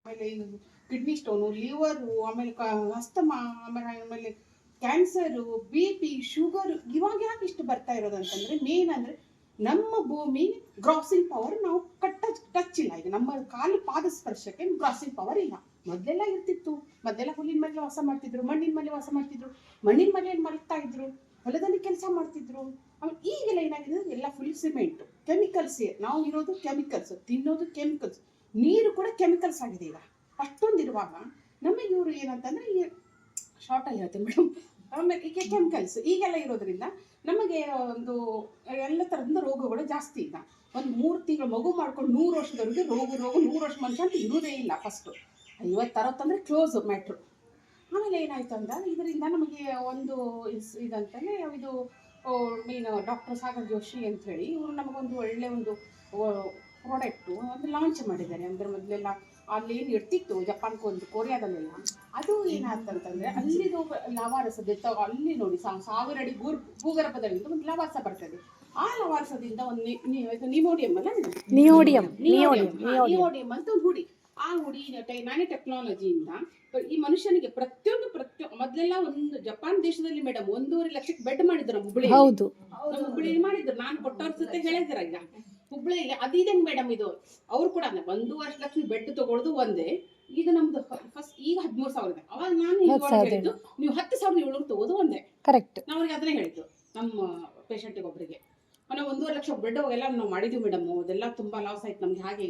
ಆಮೇಲೆ ಇದು kidney stone, liver, ಆಮೇಲೆ ಅಸ್ತಮಾ, ಆಮೇಲೆ ಕ್ಯಾನ್ಸರು, ಬಿ ಪಿ, ಶುಗರು ಇವಾಗ ಯಾಕೆ ಇಷ್ಟು ಬರ್ತಾ ಇರೋದಂತಂದ್ರೆ ಮೇನ್ ಅಂದ್ರೆ ನಮ್ಮ ಭೂಮಿ ಗ್ರಾಸಿಂಗ್ ಪವರ್ ನಾವು ಟಚ್ ಇಲ್ಲ. ಈಗ ನಮ್ಮ ಕಾಲು ಪಾದ ಸ್ಪರ್ಶಕ್ಕೆ ಗ್ರಾಸಿಂಗ್ ಪವರ್ ಇಲ್ಲ. ಮೊದಲೆಲ್ಲ ಇರ್ತಿತ್ತು. ಮೊದಲೆಲ್ಲ ಹುಲ್ಲಿನ ಮೇಲೆ ವಾಸ ಮಾಡ್ತಿದ್ರು, ಮಣ್ಣಿನ ಮೇಲೆ ವಾಸ ಮಾಡ್ತಿದ್ರು, ಮಣ್ಣಿನ ಮನೆಯಲ್ಲಿ ಮಲಗ್ತಾ ಇದ್ರು, ಹೊಲದಲ್ಲಿ ಕೆಲಸ ಮಾಡ್ತಿದ್ರು. ಈಗೆಲ್ಲ ಏನಾಗಿದೆ, ಎಲ್ಲ ಫುಲ್ ಸಿಮೆಂಟ್, ಕೆಮಿಕಲ್ಸ್. ನಾವು ಇರೋದು ಕೆಮಿಕಲ್ಸ್, ತಿನ್ನೋದು ಕೆಮಿಕಲ್ಸ್, ನೀರು ಕೂಡ ಕೆಮಿಕಲ್ಸ್ ಆಗಿದೆ ಈಗ. ಅಷ್ಟೊಂದು ಇರುವಾಗ ನಮಗೆ ಇವರು ಏನಂತಂದ್ರೆ ಈ ಶಾರ್ಟಲ್ಲಿ ಹೇಳ್ತೀನಿ ಮೇಡಮ್. ಆಮೇಲೆ ಈಗ ಕೆಮಿಕಲ್ಸ್ ಈಗೆಲ್ಲ ಇರೋದ್ರಿಂದ ನಮಗೆ ಒಂದು ಎಲ್ಲ ಥರದ ರೋಗಗಳು ಜಾಸ್ತಿ. ಈಗ ಒಂದು 3 ತಿಂಗಳು ಮಗು ಮಾಡ್ಕೊಂಡು 100 ವರ್ಷದವರೆಗೆ ರೋಗ 100 ವರ್ಷ ಮನುಷ್ಯ ಅಂತ ಇರೋದೇ ಇಲ್ಲ. ಫಸ್ಟು 50-60 ಅಂದರೆ ಕ್ಲೋಸ್ ಮ್ಯಾಟ್ರು. ಆಮೇಲೆ ಏನಾಯ್ತು ಅಂದ್ರೆ ಇದರಿಂದ ನಮಗೆ ಒಂದು ಇದಂತಲೇ ಇದು ಮೀನು ಡಾಕ್ಟರ್ ಸಾಗರ್ ಜೋಶಿ ಅಂತ ಹೇಳಿ ಇವರು ನಮಗೊಂದು ಒಳ್ಳೆ ಒಂದು ಪ್ರಾಡಕ್ಟು ಒಂದು ಲಾಂಚ್ ಮಾಡಿದ್ದಾರೆ. ಅಂದರೆ ಮೊದಲೆಲ್ಲ ಅಲ್ಲಿ ಏನು ಇರ್ತಿತ್ತು ಜಪಾನ್ಗೆ ಒಂದು ಕೊರಿಯಾದಲ್ಲೆಲ್ಲ, ಅದು ಏನಾಗ್ತಂತಂದ್ರೆ ಅಲ್ಲಿದು ಲವಾರಸದ ಅಲ್ಲಿ ನೋಡಿ 1000 ಅಡಿ ಭೂಗರ್ಭದಲ್ಲಿ ಒಂದು ಲವಾರಸ ಬರ್ತದೆ. ಆ ಲವಾರಸದಿಂದ ಒಂದು ನಿಮೋಡಿಯಂ ಅಲ್ಲ, ನಿಯೋಡಿಯಂ ಅಂತ ಒಂದು ಹುಡಿ. ಆ ಹುಡಿ ನ್ಯಾನೋ ಟೆಕ್ನಾಲಜಿಯಿಂದ ಈ ಮನುಷ್ಯನಿಗೆ ಪ್ರತಿಯೊಂದು ಮೊದಲೆಲ್ಲ ಒಂದು ಜಪಾನ್ ದೇಶದಲ್ಲಿ ಮೇಡಮ್ 1.5 ಲಕ್ಷಕ್ಕೆ ಬೆಡ್ ಮಾಡಿದ್ರು ನಮ್ಮ ಹುಬ್ಳಿ. ಹುಬ್ಳಿ ಮಾಡಿದ್ರು. ನಾನು ಕೊಟ್ಟವ್ರ ಜೊತೆ ಹೇಳಿದ್ರ ಈಗ ಹುಬ್ಳಿಯಲ್ಲಿ ಅದಿದೆ ಮೇಡಮ್. ಇದು ಅವ್ರು ಕೂಡ 1.5 ಲಕ್ಷ ಬೆಡ್ ತಗೊಳ್ಳೋದು ಒಂದೇ. ಈಗ ನಮ್ದು ಫಸ್ಟ್ ಈಗ 13,000 ಇದೆ. ಅವಾಗ ನಾನು ಹೇಳಿದ್ದು ನೀವು 10,700 ತಗೋದು ಒಂದೇ. ಕರೆಕ್ಟ್. ನಾವ್ರಿಗೆ ಅದನ್ನೇ ಹೇಳಿದ್ದು ನಮ್ಮ ಪೇಷಂಟಿಗೆ ಒಬ್ಬರಿಗೆ. ನಾವು 1.5 ಲಕ್ಷ ಬೆಡ್ ಎಲ್ಲ ನಾವು ಮಾಡಿದ್ವಿ ಮೇಡಮ್. ಅದೆಲ್ಲ ತುಂಬಾ ಲಾಸ್ ಆಯ್ತು ನಮ್ಗೆ. ಹಾಗೆ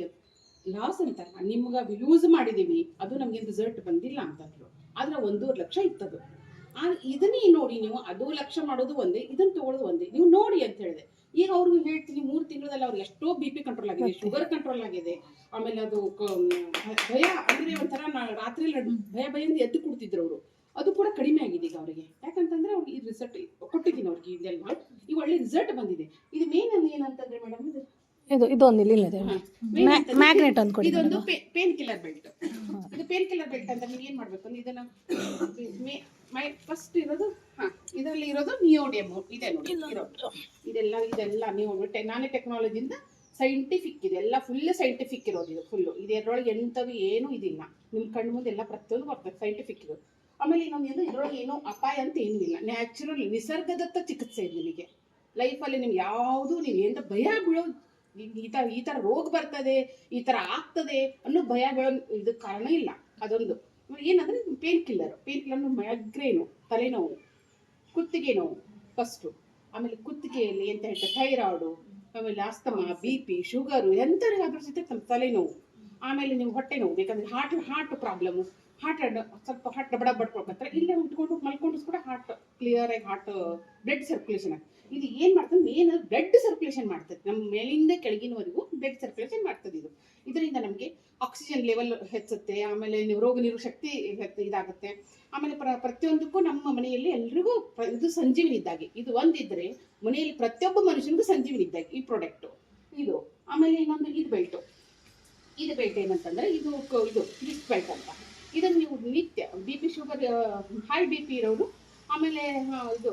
ಲಾಸ್ ಅಂತ ನಿಮ್ಗೆ ಯೂಸ್ ಮಾಡಿದೀವಿ, ಅದು ನಮ್ಗೆ ರಿಸಲ್ಟ್ ಬಂದಿಲ್ಲ ಅಂತಂದ್ರು. ಆದ್ರೆ 1.5 ಲಕ್ಷ ಇತ್ತದು. ಇದನ್ನೇ ನೋಡಿ ನೀವು, ಅದು ಲಕ್ಷ ಮಾಡೋದು ಒಂದೇ, ಇದನ್ನ ತಗೊಳ್ಳೋದು ಒಂದೇ, ನೀವು ನೋಡಿ ಅಂತ ಹೇಳಿದೆ. ಈಗ ಅವ್ರಿಗೆ ಹೇಳ್ತೀನಿ 3 ತಿಂಗಳಲ್ಲಿ ಅವ್ರಿಗೆ ಎಷ್ಟೋ BP ಕಂಟ್ರೋಲ್ ಆಗಿದೆ, ಶುಗರ್ ಕಂಟ್ರೋಲ್ ಆಗಿದೆ. ಆಮೇಲೆ ಅದು ಭಯ ಅಂದ್ರೆ ಒಂಥರ ರಾತ್ರಿ ಭಯದಿಂದ ಎದ್ದು ಕೊಡ್ತಿದ್ರು ಅವರು, ಅದು ಕೂಡ ಕಡಿಮೆ ಆಗಿದೆ ಈಗ ಅವರಿಗೆ. ಯಾಕಂತಂದ್ರೆ ಅವ್ರಿಗೆ ಈ ರಿಸಲ್ಟ್ ಕೊಟ್ಟಿದ್ದೀನಿ ಅವ್ರಿಗೆ. ಇದೆಲ್ಲ ಈಗ ಒಳ್ಳೆ ರಿಸಲ್ಟ್ ಬಂದಿದೆ. ಇದು ಮೇನ್ ಅಂದ್ರೆ ಏನಂತಂದ್ರೆ ಮೇಡಮ್, ಇದೊಂದು ಮ್ಯಾಗ್ನೆಟ್ ಅಂದ್ಕೊಡಿ. ಇದೊಂದು ಪೇನ್ ಕಿಲ್ಲರ್ ಬೆಲ್ಟ್. ಇದು ಪೇನ್ ಕಿಲ್ಲರ್ ಬೆಲ್ಟ್ ಅಂತ ನೀವು ಏನ್ ಮಾಡ್ಬೇಕು ಅಂದ್ರೆ ಇದನ್ನ ಫಸ್ಟ್ ಇರೋದು ಇದರಲ್ಲಿ ಇರೋದು ನಿಯೋಡಿಯಂ ಇದೆ ನೋಡಿ. ಇದೆಲ್ಲ ನೀವು ನಾನೇ ಟೆಕ್ನಾಲಜಿಯಿಂದ ಸೈಂಟಿಫಿಕ್ ಇದೆ, ಎಲ್ಲ ಫುಲ್ ಸೈಂಟಿಫಿಕ್ ಇರೋದು. ಇದು ಫುಲ್ಲು ಇದರೊಳಗೆ ಎಂಥದ್ದು ಏನೂ ಇದಿಲ್ಲ. ನಿಮ್ಮ ಕಣ್ಣು ಮುಂದೆ ಎಲ್ಲ ಪ್ರತಿಯೊಂದು ಬರ್ತದೆ ಸೈಂಟಿಫಿಕ್ ಇದು. ಆಮೇಲೆ ಇನ್ನೊಂದು ಇದರೊಳಗೆ ಏನೋ ಅಪಾಯ ಅಂತ ಏನೂ ಇಲ್ಲ. ನ್ಯಾಚುರಲ್ ನಿಸರ್ಗದತ್ತ ಚಿಕಿತ್ಸೆ ಇದೆ ನಿಮಗೆ. ಲೈಫಲ್ಲಿ ನಿಮ್ಗೆ ಯಾವುದು ನೀವು ಏನು ಭಯ ಬೀಳೋದು ಈ ತರ ರೋಗ ಬರ್ತದೆ, ಈ ತರ ಆಗ್ತದೆ ಅನ್ನೋ ಭಯ ಬೀಳೋ ಇದಕ್ಕೆ ಕಾರಣ ಇಲ್ಲ. ಅದೊಂದು ಏನಂದ್ರೆ ಪೇನ್ ಕಿಲ್ಲರ್ ಮೈಗ್ರೇನು, ತಲೆನೋವು, ಕುತ್ತಿಗೆ ನೋವು ಫಸ್ಟು. ಆಮೇಲೆ ಕುತ್ತಿಗೆಯಲ್ಲಿ ಎಂತ ಹೇಳ್ತಾರೆ ಥೈರಾಯ್ಡು, ಆಮೇಲೆ ಅಸ್ತಮಾ, BP, ಶುಗರು, ಎಂಥವ್ರಿಗಾದ್ರೂ ಸಹಿತ ತಲೆನೋವು. ಆಮೇಲೆ ನೀವು ಹೊಟ್ಟೆ ನೋವು ಬೇಕಂದ್ರೆ ಹಾರ್ಟ್ ಪ್ರಾಬ್ಲಮ್ಮು, ಸ್ವಲ್ಪ ಹಾರ್ಟ್ ಬಡ ಬಡ್ಕೊಳ್ತಾರೆ. ಇಲ್ಲೇ ಉಟ್ಕೊಂಡು ಮಲ್ಕೊಂಡು ಕೂಡ ಹಾರ್ಟ್ ಕ್ಲಿಯರ್ ಆಗಿ ಬ್ಲಡ್ ಸರ್ಕ್ಯುಲೇಷನ್ ಆಗ್ತದೆ. ಇದು ಏನು ಮಾಡ್ತದೆ, ಮೇನ್ ಬ್ಲಡ್ ಸರ್ಕ್ಯುಲೇಷನ್ ಮಾಡ್ತದೆ. ನಮ್ಮ ಮೇಲಿಂದ ಕೆಳಗಿನವರೆಗೂ ಬ್ಲಡ್ ಸರ್ಕ್ಯುಲೇಷನ್ ಮಾಡ್ತದೆ ಇದು. ಇದರಿಂದ ನಮಗೆ ಆಕ್ಸಿಜನ್ ಲೆವೆಲ್ ಹೆಚ್ಚುತ್ತೆ. ಆಮೇಲೆ ರೋಗ ನಿರೋಧಕ ಶಕ್ತಿ ಇದಾಗುತ್ತೆ. ಆಮೇಲೆ ಪ್ರತಿಯೊಂದಕ್ಕೂ ನಮ್ಮ ಮನೆಯಲ್ಲಿ ಎಲ್ರಿಗೂ ಇದು ಸಂಜೀವಿನಿ ಇದ್ದಾಗೆ. ಇದು ಒಂದಿದ್ರೆ ಮನೆಯಲ್ಲಿ ಪ್ರತಿಯೊಬ್ಬ ಮನುಷ್ಯನಿಗೂ ಸಂಜೀವಿನಿ ಇದ್ದಾಗೆ ಈ ಪ್ರಾಡಕ್ಟು ಇದು. ಆಮೇಲೆ ಇನ್ನೊಂದು ಇದು ಬೆಲ್ಟ್ ಏನಂತಂದ್ರೆ ಇದು ಕ್ರಿಸ್ಟ್ ಬೆಲ್ಟ್ ಅಂತ. ಇದನ್ನು ನೀವು ನಿತ್ಯ BP, ಶುಗರ್, ಹೈ BP ಇರೋರು, ಆಮೇಲೆ ಇದು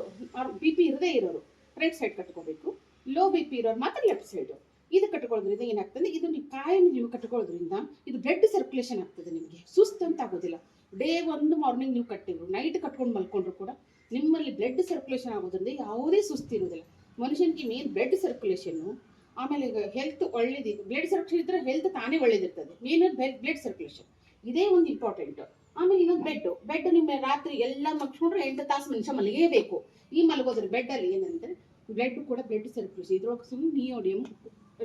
BP ಇರದೇ ಇರೋರು ರೈಟ್ ಸೈಡ್ ಕಟ್ಕೋಬೇಕು. ಲೋ BP ಇರೋರು ಮಾತ್ರ ಲೆಫ್ಟ್ ಸೈಡು. ಇದು ಕಟ್ಕೊಳ್ಳೋದ್ರಿಂದ ಏನಾಗ್ತದೆ, ಇದು ನೀವು ಕಾಯಂ ನೀವು ಕಟ್ಕೊಳ್ಳೋದ್ರಿಂದ ಇದು ಬ್ಲಡ್ ಸರ್ಕ್ಯುಲೇಷನ್ ಆಗ್ತದೆ. ನಿಮಗೆ ಸುಸ್ತು ಅಂತ ಆಗೋದಿಲ್ಲ. ಡೇ 1 ಮಾರ್ನಿಂಗ್ ನೀವು ಕಟ್ಟಿದ್ರು, ನೈಟ್ ಕಟ್ಕೊಂಡು ಮಲ್ಕೊಂಡ್ರು ಕೂಡ ನಿಮ್ಮಲ್ಲಿ ಬ್ಲಡ್ ಸರ್ಕ್ಯುಲೇಷನ್ ಆಗೋದ್ರಿಂದ ಯಾವುದೇ ಸುಸ್ತು ಇರೋದಿಲ್ಲ. ಮನುಷ್ಯನಿಗೆ ಮೇನ್ ಬ್ಲಡ್ ಸರ್ಕ್ಯುಲೇಷನ್ನು. ಆಮೇಲೆ ಹೆಲ್ತ್ ಒಳ್ಳೇದಿದೆ. ಬ್ಲಡ್ ಸರ್ಕ್ಯುಲೇಷನ್ ಇದ್ರೆ ಹೆಲ್ತ್ ತಾನೇ ಒಳ್ಳೇದಿರ್ತದೆ. ಮೇನ್ ಬ್ಲಡ್ ಸರ್ಕ್ಯುಲೇಷನ್ ಇದೇ ಒಂದು ಇಂಪಾರ್ಟೆಂಟ್. ಆಮೇಲೆ ಇನ್ನೊಂದು ಬೆಡ್ ನಿಮ್ಮ ರಾತ್ರಿ ಎಲ್ಲ ಮಲ್ಕೊಂಡ್ರೆ 8 ತಾಸು ಮನುಷ್ಯ ಮಲಗೇಬೇಕು. ಈ ಮಲಗೋದ್ರ ಬೆಡ್ಡಲ್ಲಿ ಏನಂದ್ರೆ ಬ್ಲಡ್ ಕೂಡ ಬ್ಲಡ್ ಸರ್ಕ್ಯುಲೇಷನ್ ಇದ್ರೊಳಗೆ ಸುಮ್ಮನೆ ನಿಯೋಡಿಯಂ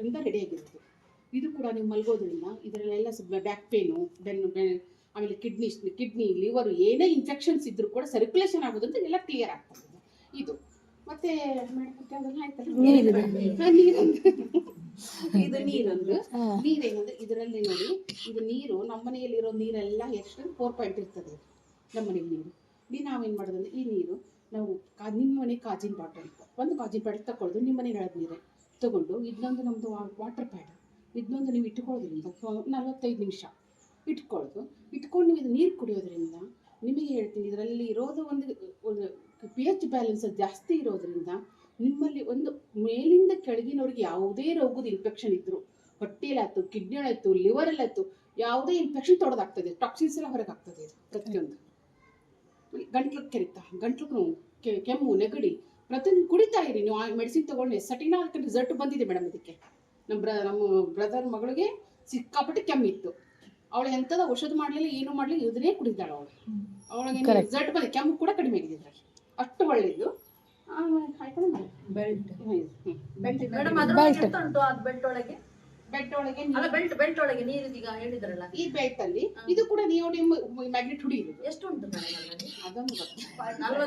ಇಂದ ರೆಡಿ ಆಗಿರುತ್ತೆ. ಇದು ಕೂಡ ನೀವು ಮಲಗೋದ್ರಿಂದ ಇದರಲ್ಲೆಲ್ಲ ಬ್ಯಾಕ್ ಪೇನು, ಆಮೇಲೆ ಕಿಡ್ನಿ, ಲಿವರು ಏನೇ ಇನ್ಫೆಕ್ಷನ್ಸ್ ಇದ್ರೂ ಕೂಡ ಸರ್ಕ್ಯುಲೇಷನ್ ಆಗೋದ್ರಿಂದ ಎಲ್ಲ ಕ್ಲಿಯರ್ ಆಗ್ತದೆ ಇದು. ಮತ್ತೆ ಇದು ನೀರೊಂದು. ನೀರೇನಂದ್ರೆ ಇದರಲ್ಲಿ ನೋಡಿ, ಇದು ನೀರು ನಮ್ಮ ಮನೆಯಲ್ಲಿ ಇರೋ ನೀರೆಲ್ಲ ಎಷ್ಟು 4 ಪಾಯಿಂಟ್ ಇರ್ತದೆ ನಮ್ಮ ಮನೆಯಲ್ಲಿ ನೀರು. ನಾವೇನು ಮಾಡೋದಂದ್ರೆ ಈ ನೀರು ನಾವು ನಿಮ್ಮ ಮನೆ ಕಾಜಿನ ಬಾಟಲ್, ಒಂದು ಕಾಜಿನ ಬಾಟಲ್ ತಗೊಳ್ಳೋದು, ನಿಮ್ಮ ಮನೆ ನಳದ ನೀರೇ ತಗೊಂಡು ಇದನ್ನೊಂದು ನಮ್ಮದು ವಾಟರ್ ಪ್ಯಾಡ್ ಇದನ್ನೊಂದು ನೀವು ಇಟ್ಕೊಳ್ಳೋದ್ರಿಂದ 45 ನಿಮಿಷ ಇಟ್ಕೊಂಡು ನೀವು ಇದು ನೀರು ಕುಡಿಯೋದ್ರಿಂದ ನಿಮಗೆ ಹೇಳ್ತೀನಿ, ಇದರಲ್ಲಿ ಇರೋದು ಒಂದು pH ಬ್ಯಾಲೆನ್ಸ್ ಜಾಸ್ತಿ ಇರೋದ್ರಿಂದ ನಿಮ್ಮಲ್ಲಿ ಒಂದು ಮೇಲಿಂದ ಕೆಳಗಿನವ್ರಿಗೆ ಯಾವುದೇ ರೋಗದ ಇನ್ಫೆಕ್ಷನ್ ಇದ್ರು, ಹೊಟ್ಟೆಲಾಯ್ತು, ಕಿಡ್ನಿಲಾಯ್ತು, ಲಿವರಲ್ಲಾಯ್ತು, ಯಾವುದೇ ಇನ್ಫೆಕ್ಷನ್ ತೊಡೆದಾಗ್ತದೆ, ಟಾಕ್ಸಿನ್ಸ್ ಎಲ್ಲ ಹೊರಗೆ ಆಗ್ತದೆ ಇದು ಪ್ರತಿಯೊಂದು. ಗಂಟ್ಲು ಕೆರೆತ, ಗಂಟ್ಲು ನೋವು, ಕೆಮ್ಮು, ನೆಗಡಿ ಪ್ರತಿಯೊಂದು ಕುಡಿತಾ ಇರಿ ನೀವು. ಮೆಡಿಸಿನ್ ತಗೊಂಡು ಸಟಿನಾ ಅದಕ್ಕೆ ರಿಸಲ್ಟ್ ಬಂದಿದೆ ಮೇಡಮ್. ಇದಕ್ಕೆ ನಮ್ಮ ಬ್ರದರ್ ಮಗಳಿಗೆ ಸಿಕ್ಕಾಪಟ್ಟೆ ಕೆಮ್ಮಿತ್ತು, ಅವಳು ಎಂಥದ ಔಷಧ ಮಾಡಲಿಲ್ಲ, ಏನು ಮಾಡಲಿಲ್ಲ, ಇದನ್ನೇ ಕುಡಿದಾಳ ಅವಳು. ಅವಳಿಗೆ ರಿಸಲ್ಟ್ ಬಂದಿದೆ, ಕೆಮ್ಮು ಕೂಡ ಕಡಿಮೆ ಆಗಿದೆ ಇದ್ರಲ್ಲಿ, ಅಷ್ಟು ಒಳ್ಳೆಯದು. ಬೆಲ್ಟ್ ಬೆಲ್ಟ್ ಒಳಗೆ ನೀರಿದೀಗ ಹೇಳಿದ್ರಲ್ಲ, ಈ ಬೆಲ್ಟ್ ಅಲ್ಲಿ ಇದು ಕೂಡ ನಿಯೋಡಿಯಂ ಮ್ಯಾಗ್ನೆಟ್ ಹುಡಿ ಇರೋದು. ಎಷ್ಟು ಉಂಟು ಅದೊಂದು ಗೊತ್ತು.